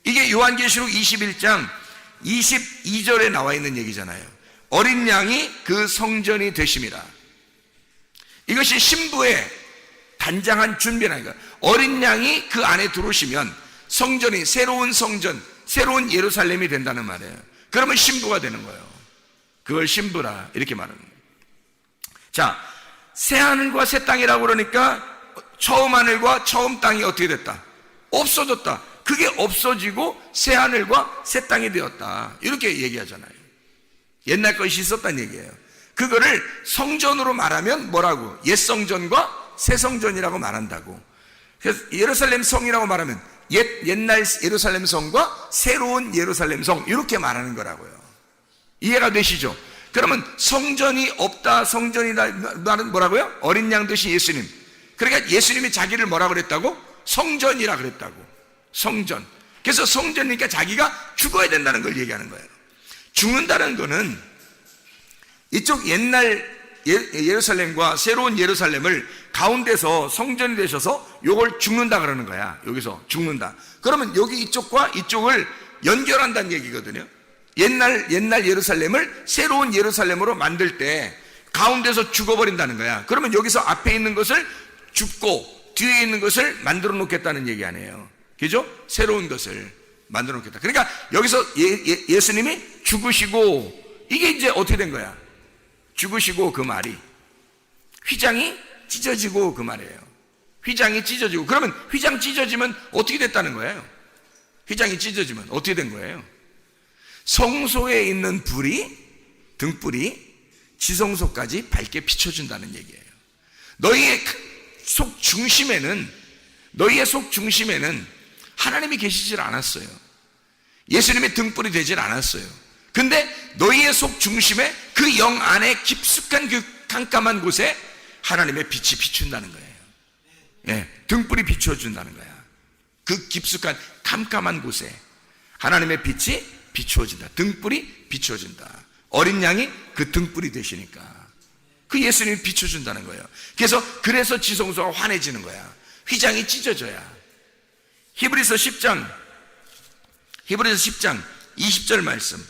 B: 이게 요한계시록 21장 22절에 나와 있는 얘기잖아요. 어린 양이 그 성전이 되심이라. 이것이 신부의 단장한 준비라니까. 어린 양이 그 안에 들어오시면 성전이, 새로운 성전, 새로운 예루살렘이 된다는 말이에요. 그러면 신부가 되는 거예요. 그걸 신부라 이렇게 말하는 거예요. 자, 새 하늘과 새 땅이라고 그러니까 처음 하늘과 처음 땅이 어떻게 됐다? 없어졌다. 그게 없어지고 새 하늘과 새 땅이 되었다. 이렇게 얘기하잖아요. 옛날 것이 있었다는 얘기예요. 그거를 성전으로 말하면 뭐라고? 옛 성전과 새 성전이라고 말한다고. 그래서 예루살렘 성이라고 말하면 옛날 예루살렘 성과 새로운 예루살렘 성, 이렇게 말하는 거라고요. 이해가 되시죠? 그러면 성전이 없다, 성전이다 말은 뭐라고요? 어린 양 되신 예수님. 그러니까 예수님이 자기를 뭐라고 그랬다고? 성전이라 그랬다고. 성전. 그래서 성전이니까 자기가 죽어야 된다는 걸 얘기하는 거예요. 죽는다는 거는 이쪽 옛날 예루살렘과 새로운 예루살렘을 가운데서 성전이 되셔서 요걸 죽는다 그러는 거야. 여기서 죽는다. 그러면 여기 이쪽과 이쪽을 연결한다는 얘기거든요. 옛날 예루살렘을 새로운 예루살렘으로 만들 때 가운데서 죽어버린다는 거야. 그러면 여기서 앞에 있는 것을 죽고 뒤에 있는 것을 만들어 놓겠다는 얘기 아니에요. 그죠? 새로운 것을 만들어 놓겠다. 그러니까 여기서 예수님이 죽으시고, 이게 이제 어떻게 된 거야? 죽으시고, 그 말이 휘장이 찢어지고 그 말이에요. 휘장이 찢어지고. 그러면 휘장 찢어지면 어떻게 됐다는 거예요? 휘장이 찢어지면 어떻게 된 거예요? 성소에 있는 등불이 지성소까지 밝게 비춰준다는 얘기예요. 너희의 속 중심에는 너희의 속 중심에는 하나님이 계시질 않았어요. 예수님의 등불이 되질 않았어요. 근데 너희의 속 중심에 그 영 안에 깊숙한 그 깜깜한 곳에 하나님의 빛이 비춘다는 거예요. 예, 등불이 비추어준다는 거야. 그 깊숙한 깜깜한 곳에 하나님의 빛이 비추어진다. 등불이 비추어진다. 어린 양이 그 등불이 되시니까 그 예수님이 비춰준다는 거예요. 그래서 지성소가 환해지는 거야. 휘장이 찢어져야. 히브리서 10장 20절 말씀.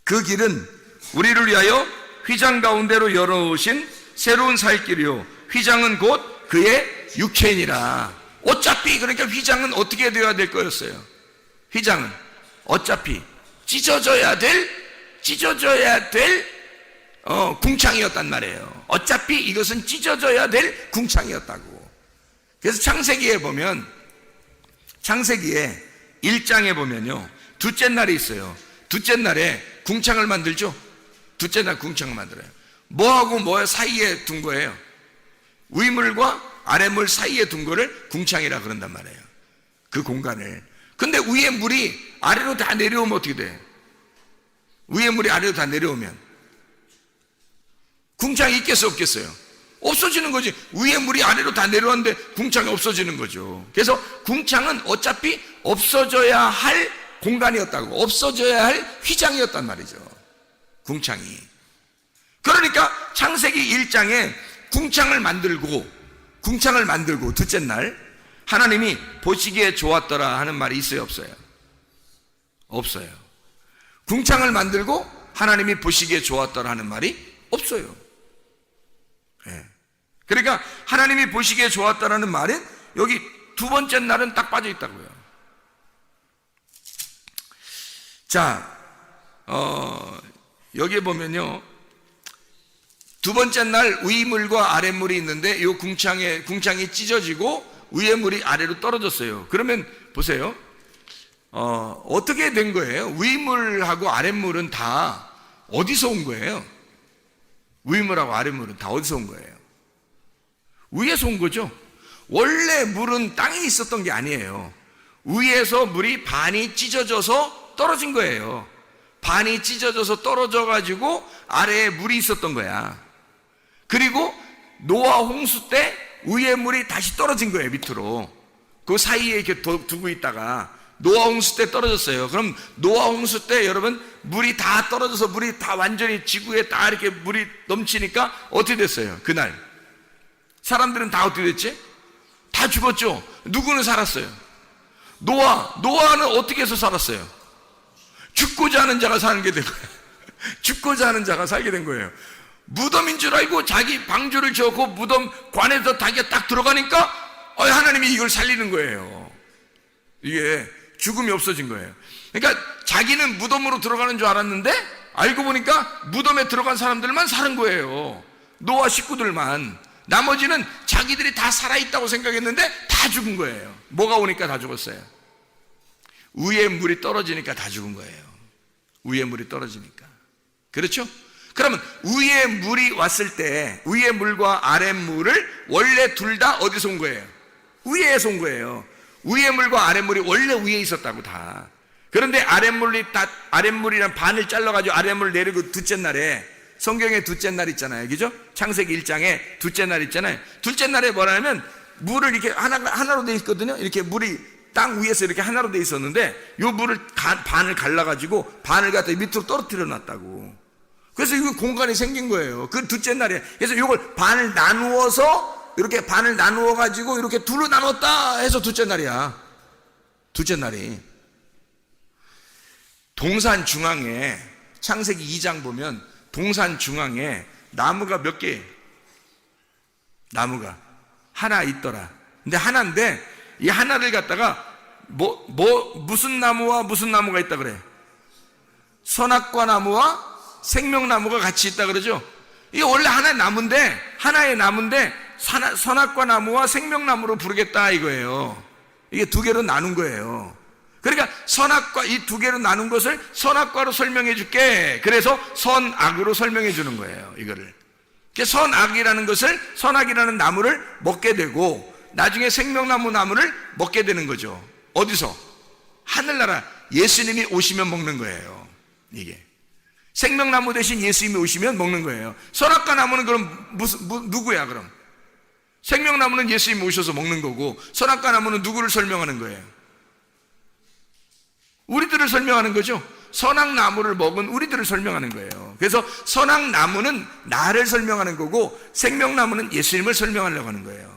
B: 그 길은 우리를 위하여 휘장 가운데로 열어오신 새로운 살 길이요 휘장은 곧 그의 육체이니라. 어차피 그러니까 휘장은 어떻게 되어야 될 거였어요? 휘장은 어차피 찢어져야 될 궁창이었단 말이에요. 어차피 이것은 찢어져야 될 궁창이었다고. 그래서 창세기에 보면, 창세기에 1장에 보면요, 둘째 날이 있어요. 둘째 날에 궁창을 만들죠. 둘째 날 궁창을 만들어요. 뭐하고 뭐 사이에 둔 거예요? 위물과 아랫물 사이에 둔 거를 궁창이라 그런단 말이에요. 그 공간을. 근데 위에 물이 아래로 다 내려오면 어떻게 돼? 위에 물이 아래로 다 내려오면 궁창이 있겠어요, 없겠어요? 없어지는 거지. 위에 물이 아래로 다 내려왔는데 궁창이 없어지는 거죠. 그래서 궁창은 어차피 없어져야 할 공간이었다고, 없어져야 할 휘장이었단 말이죠, 궁창이. 그러니까 창세기 1장에 궁창을 만들고 둘째 날 하나님이 보시기에 좋았더라 하는 말이 있어요, 없어요? 없어요. 궁창을 만들고 하나님이 보시기에 좋았더라 하는 말이 없어요. 네. 그러니까 하나님이 보시기에 좋았다라는 말은 여기 두 번째 날은 딱 빠져 있다고요. 자, 여기에 보면요, 두 번째 날 위물과 아랫물이 있는데 이 궁창이 찢어지고 위에 물이 아래로 떨어졌어요. 그러면 보세요, 어떻게 된 거예요? 위물하고 아랫물은 다 어디서 온 거예요? 위물하고 아랫물은 다 어디서 온 거예요? 위에서 온 거죠. 원래 물은 땅에 있었던 게 아니에요. 위에서 물이 반이 찢어져서 떨어진 거예요. 반이 찢어져서 떨어져 가지고 아래에 물이 있었던 거야. 그리고 노아 홍수 때 위에 물이 다시 떨어진 거예요, 밑으로. 그 사이에 이렇게 두고 있다가 노아 홍수 때 떨어졌어요. 그럼 노아 홍수 때 여러분 물이 다 떨어져서 물이 다 완전히 지구에 다 이렇게 물이 넘치니까 어떻게 됐어요? 그날 사람들은 다 어떻게 됐지? 다 죽었죠. 누구는 살았어요? 노아는 어떻게 해서 살았어요? 죽고자 하는 자가 사는 게 된 거예요. 죽고자 하는 자가 살게 된 거예요. 무덤인 줄 알고 자기 방주를 지었고 무덤 관에서 자기가 딱 들어가니까 하나님이 이걸 살리는 거예요. 이게 죽음이 없어진 거예요. 그러니까 자기는 무덤으로 들어가는 줄 알았는데 알고 보니까 무덤에 들어간 사람들만 사는 거예요. 노아 식구들만. 나머지는 자기들이 다 살아있다고 생각했는데 다 죽은 거예요. 뭐가 오니까 다 죽었어요? 위에 물이 떨어지니까 다 죽은 거예요. 위에 물이 떨어지니까. 그렇죠? 그러면 위에 물이 왔을 때 위에 물과 아랫물을 원래 둘 다 어디서 온 거예요? 위에서 온 거예요. 위에 물과 아랫물이 원래 위에 있었다고 다. 그런데 아랫물이란 반을 잘라가지고 아랫물 내리고 둘째 날에, 성경에 둘째 날 있잖아요, 그죠? 창세기 1장에 둘째 날 있잖아요. 둘째 날에 뭐라냐면 물을 이렇게 하나로 돼 있거든요. 이렇게 물이 땅 위에서 이렇게 하나로 돼 있었는데 요 물을 반을 갈라가지고 반을 갖다 밑으로 떨어뜨려 놨다고. 그래서 이거 공간이 생긴 거예요. 그 둘째 날에. 그래서 이걸 반을 나누어서 이렇게 반을 나누어 가지고 이렇게 둘로 나눴다 해서 둘째 날이야. 둘째 날이. 동산 중앙에, 창세기 2장 보면 동산 중앙에 나무가 몇 개? 나무가 하나 있더라. 근데 하나인데 이 하나를 갖다가 무슨 나무와 무슨 나무가 있다 그래? 선악과 나무와 생명나무가 같이 있다 그러죠. 이게 원래 하나의 나무인데 선악과 나무와 생명나무로 부르겠다 이거예요. 이게 두 개로 나눈 거예요. 그러니까 선악과, 이 두 개로 나눈 것을 선악과로 설명해 줄게. 그래서 선악으로 설명해 주는 거예요, 이거를. 선악이라는 것을, 선악이라는 나무를 먹게 되고, 나중에 생명나무 나무를 먹게 되는 거죠. 어디서? 하늘나라. 예수님이 오시면 먹는 거예요. 이게 생명나무 대신 예수님이 오시면 먹는 거예요. 선악과 나무는 그럼 누구야? 그럼 생명나무는 예수님이 오셔서 먹는 거고, 선악과 나무는 누구를 설명하는 거예요? 우리들을 설명하는 거죠. 선악나무를 먹은 우리들을 설명하는 거예요. 그래서 선악나무는 나를 설명하는 거고, 생명나무는 예수님을 설명하려고 하는 거예요.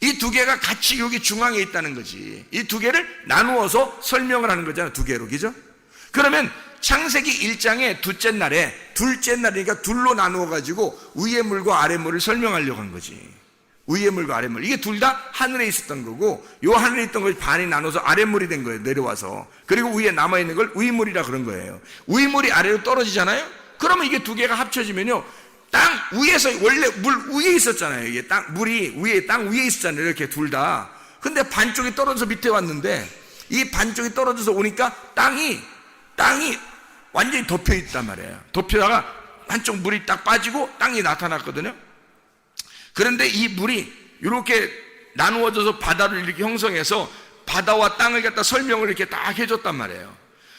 B: 이 두 개가 같이 여기 중앙에 있다는 거지. 이 두 개를 나누어서 설명을 하는 거잖아요. 두 개로, 그죠? 그러면 창세기 1장의 둘째 날이니까 둘로 나누어 가지고 위의 물과 아래 물을 설명하려고 한 거지. 위의 물과 아래 물, 이게 둘 다 하늘에 있었던 거고, 요 하늘에 있던 것이 반이 나눠서 아래 물이 된 거예요. 내려와서. 그리고 위에 남아있는 걸 위물이라 그런 거예요. 위물이 아래로 떨어지잖아요. 그러면 이게 두 개가 합쳐지면요, 땅 위에서, 원래 물 위에 있었잖아요. 이게 땅 위에 있었잖아요. 이렇게 둘 다. 근데 반쪽이 떨어져서 밑에 왔는데, 이 반쪽이 떨어져서 오니까 땅이 완전히 덮여 있단 말이에요. 덮여다가 한쪽 물이 딱 빠지고 땅이 나타났거든요. 그런데 이 물이 이렇게 나누어져서 바다를 이렇게 형성해서 바다와 땅을 갖다 설명을 이렇게 딱 해줬단 말이에요.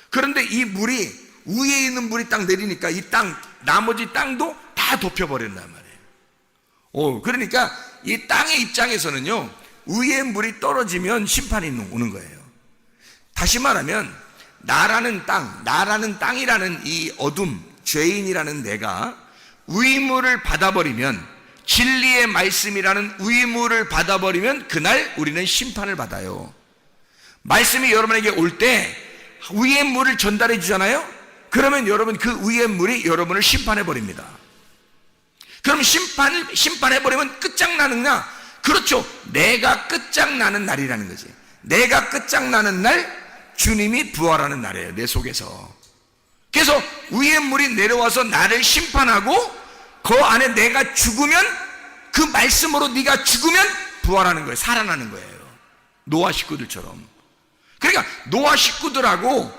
B: 그런데 이 물이, 위에 있는 물이 딱 내리니까 이 땅, 나머지 땅도 다 덮여버린단 말이에요. 그러니까 이 땅의 입장에서는요, 위에 물이 떨어지면 심판이 오는 거예요. 다시 말하면 나라는 땅이라는 이 어둠, 죄인이라는 내가 위물을 받아버리면, 진리의 말씀이라는 위물을 받아버리면 그날 우리는 심판을 받아요. 말씀이 여러분에게 올 때 위의 물을 전달해 주잖아요. 그러면 여러분 그 위의 물이 여러분을 심판해 버립니다. 그럼 심판해 버리면 끝장나느냐? 그렇죠. 내가 끝장나는 날이라는 거지. 내가 끝장나는 날 주님이 부활하는 날이에요. 내 속에서. 그래서 위의 물이 내려와서 나를 심판하고, 그 안에 내가 죽으면, 그 말씀으로 네가 죽으면 부활하는 거예요. 살아나는 거예요. 노아 식구들처럼. 그러니까 노아 식구들하고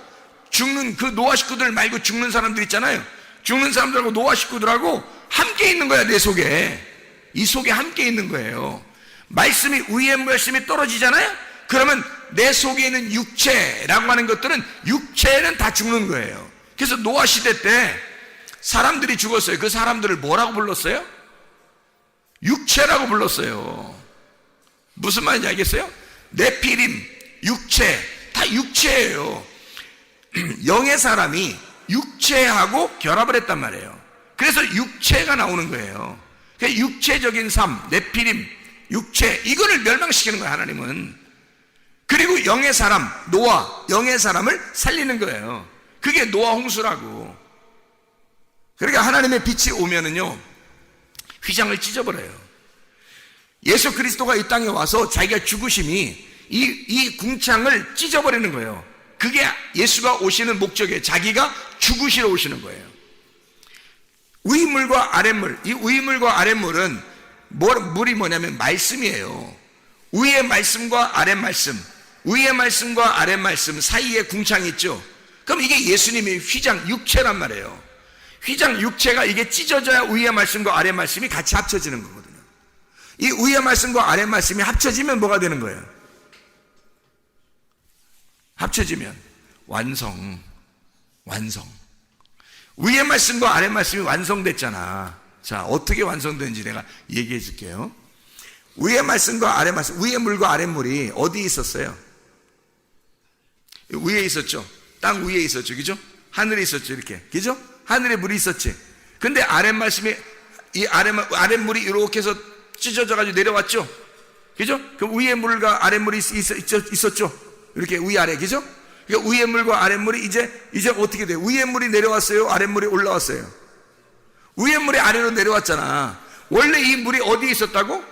B: 죽는, 그 노아 식구들 말고 죽는 사람들 있잖아요. 죽는 사람들하고 노아 식구들하고 함께 있는 거야. 내 속에. 이 속에 함께 있는 거예요. 말씀이, 위의 말씀이 떨어지잖아요. 그러면 내 속에 있는 육체라고 하는 것들은, 육체는 다 죽는 거예요. 그래서 노아 시대 때 사람들이 죽었어요. 그 사람들을 뭐라고 불렀어요? 육체라고 불렀어요. 무슨 말인지 알겠어요? 네피림, 육체, 다 육체예요. 영의 사람이 육체하고 결합을 했단 말이에요. 그래서 육체가 나오는 거예요. 육체적인 삶, 네피림, 육체, 이거를 멸망시키는 거예요, 하나님은. 그리고 영의 사람, 노아, 영의 사람을 살리는 거예요. 그게 노아 홍수라고. 그러니까 하나님의 빛이 오면은요, 휘장을 찢어버려요. 예수 그리스도가 이 땅에 와서 자기가 죽으심이 이 궁창을 찢어버리는 거예요. 그게 예수가 오시는 목적이에요. 자기가 죽으시러 오시는 거예요. 위물과 아랫물, 이 위물과 아랫물은 물이 뭐냐면 말씀이에요. 위의 말씀과 아랫 말씀, 위의 말씀과 아랫 말씀 사이에 궁창이 있죠. 그럼 이게 예수님의 휘장, 육체란 말이에요. 휘장, 육체가 이게 찢어져야 위의 말씀과 아랫 말씀이 같이 합쳐지는 거거든요. 이 위의 말씀과 아랫 말씀이 합쳐지면 뭐가 되는 거예요? 합쳐지면 완성. 위의 말씀과 아랫 말씀이 완성됐잖아. 자, 어떻게 완성되는지 내가 얘기해 줄게요. 위의 말씀과 아랫 말씀, 위의 물과 아랫 물이 어디에 있었어요? 위에 있었죠. 땅 위에 있었죠. 그죠? 하늘에 있었죠. 이렇게. 그죠? 하늘에 물이 있었지. 근데 아랫 말씀이, 이 아랫 물이 이렇게 해서 찢어져 가지고 내려왔죠. 그죠? 그 위에 물과 아랫 물이 있었죠. 이렇게 위아래. 그죠? 그러니까 위에 물과 아랫 물이 이제 어떻게 돼요? 위에 물이 내려왔어요? 아랫 물이 올라왔어요? 위에 물이 아래로 내려왔잖아. 원래 이 물이 어디에 있었다고?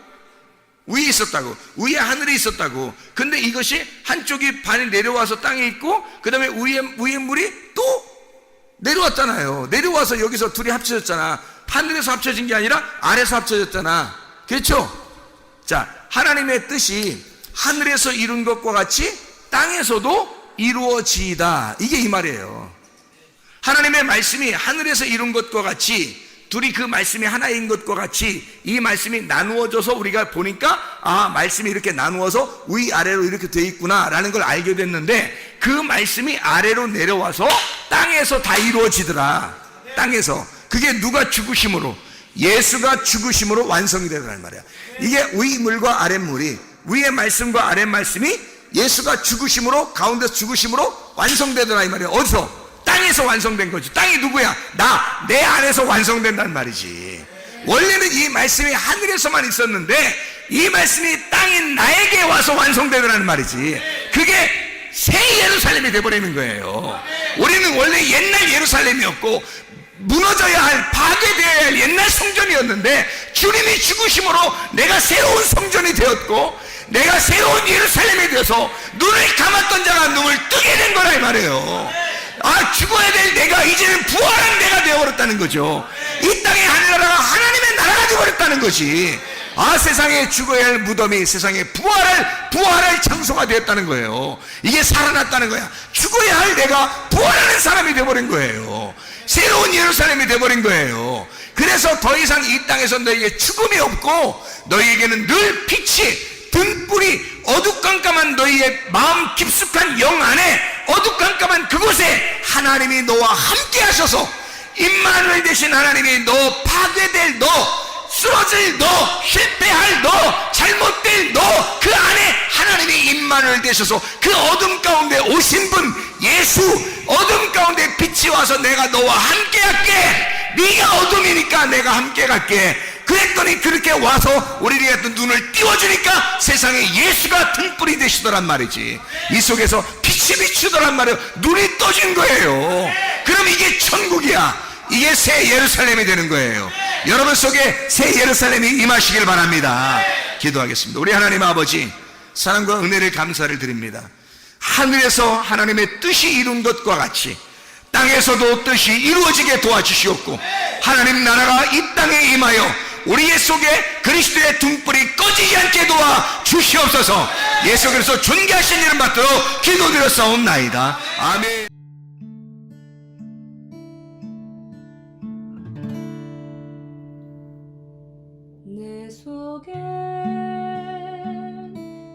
B: 위에 있었다고. 위에 하늘에 있었다고. 근데 이것이 한쪽이 반이 내려와서 땅에 있고, 그 다음에 위에 물이 또 내려왔잖아요. 내려와서 여기서 둘이 합쳐졌잖아. 하늘에서 합쳐진 게 아니라 아래에서 합쳐졌잖아. 그렇죠? 자, 하나님의 뜻이 하늘에서 이룬 것과 같이 땅에서도 이루어지이다. 이게 이 말이에요. 하나님의 말씀이 하늘에서 이룬 것과 같이 둘이 그 말씀이 하나인 것과 같이 이 말씀이 나누어져서 우리가 보니까 말씀이 이렇게 나누어서 위아래로 이렇게 돼 있구나 라는 걸 알게 됐는데, 그 말씀이 아래로 내려와서 땅에서 다 이루어지더라. 땅에서. 그게 누가 죽으심으로, 예수가 죽으심으로 완성이 되더라는 말이야. 이게 위물과 아랫물이, 위의 말씀과 아랫 말씀이 예수가 죽으심으로, 가운데서 죽으심으로 완성되더라 이 말이야. 어디서? 땅에서 완성된 거지. 땅이 누구야? 내 안에서 완성된다는 말이지. 원래는 이 말씀이 하늘에서만 있었는데 이 말씀이 땅인 나에게 와서 완성되더라는 말이지. 그게 새 예루살렘이 돼버리는 거예요. 우리는 원래 옛날 예루살렘이었고 무너져야 할, 파괴되어야 할 옛날 성전이었는데 주님이 죽으심으로 내가 새로운 성전이 되었고 내가 새로운 예루살렘이 되어서 눈을 감았던 자가 눈을 뜨게 된 거라 이 말이에요. 죽어야 될 내가 이제는 부활한 내가 되어버렸다는 거죠. 이 땅의 하늘나라가 하나님의 나라가 되어버렸다는 거지. 세상에 죽어야 할 무덤이 세상에 부활할 장소가 되었다는 거예요. 이게 살아났다는 거야. 죽어야 할 내가 부활하는 사람이 되어버린 거예요. 새로운 예루살렘이 되어버린 거예요. 그래서 더 이상 이 땅에서 너에게 죽음이 없고 너희에게는 늘 빛이, 등불이 어두깜깜한 너희의 마음 깊숙한 영 안에 어두깜깜한 그곳에 하나님이 너와 함께 하셔서 임마누엘 되신 하나님이 너 파괴될 너, 쓰러질 너, 실패할 너, 잘못될 너, 그 안에 하나님이 임마누엘 되셔서 그 어둠 가운데 오신 분 예수, 어둠 가운데 빛이 와서 내가 너와 함께 할게, 네가 어둠이니까 내가 함께 갈게. 그랬더니 그렇게 와서 우리에게 눈을 띄워주니까 세상에 예수가 등불이 되시더란 말이지. 이 속에서 빛이 비추더란 말이에요. 눈이 떠진 거예요. 그럼 이게 천국이야. 이게 새 예루살렘이 되는 거예요. 여러분 속에 새 예루살렘이 임하시길 바랍니다. 기도하겠습니다. 우리 하나님 아버지, 사랑과 은혜를 감사를 드립니다. 하늘에서 하나님의 뜻이 이룬 것과 같이 땅에서도 뜻이 이루어지게 도와주시옵고 하나님 나라가 이 땅에 임하여 우리의 속에 그리스도의 등불이 꺼지지 않게 도와 주시옵소서. 예수 그리스도 존귀하신 이름 받도록 기도드렸사옵나이다. 아멘.
A: 내 속에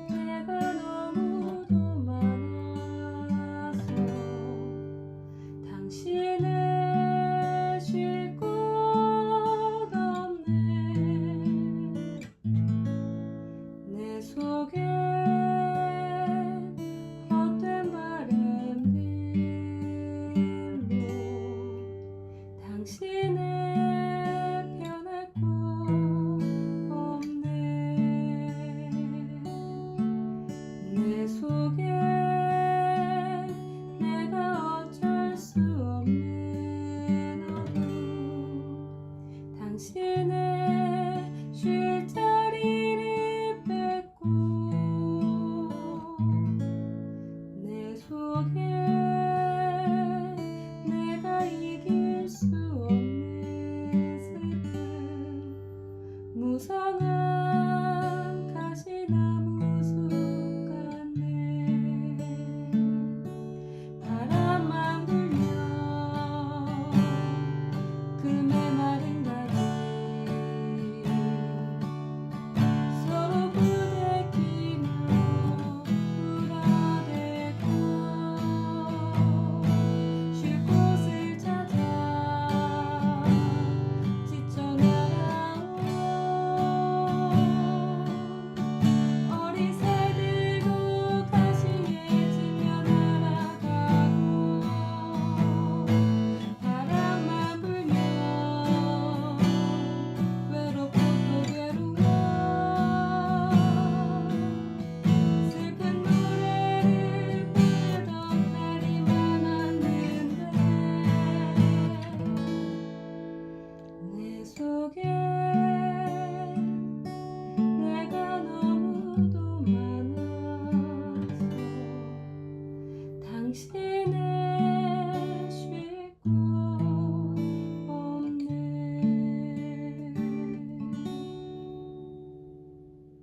A: 내가 너무도 많아서 당신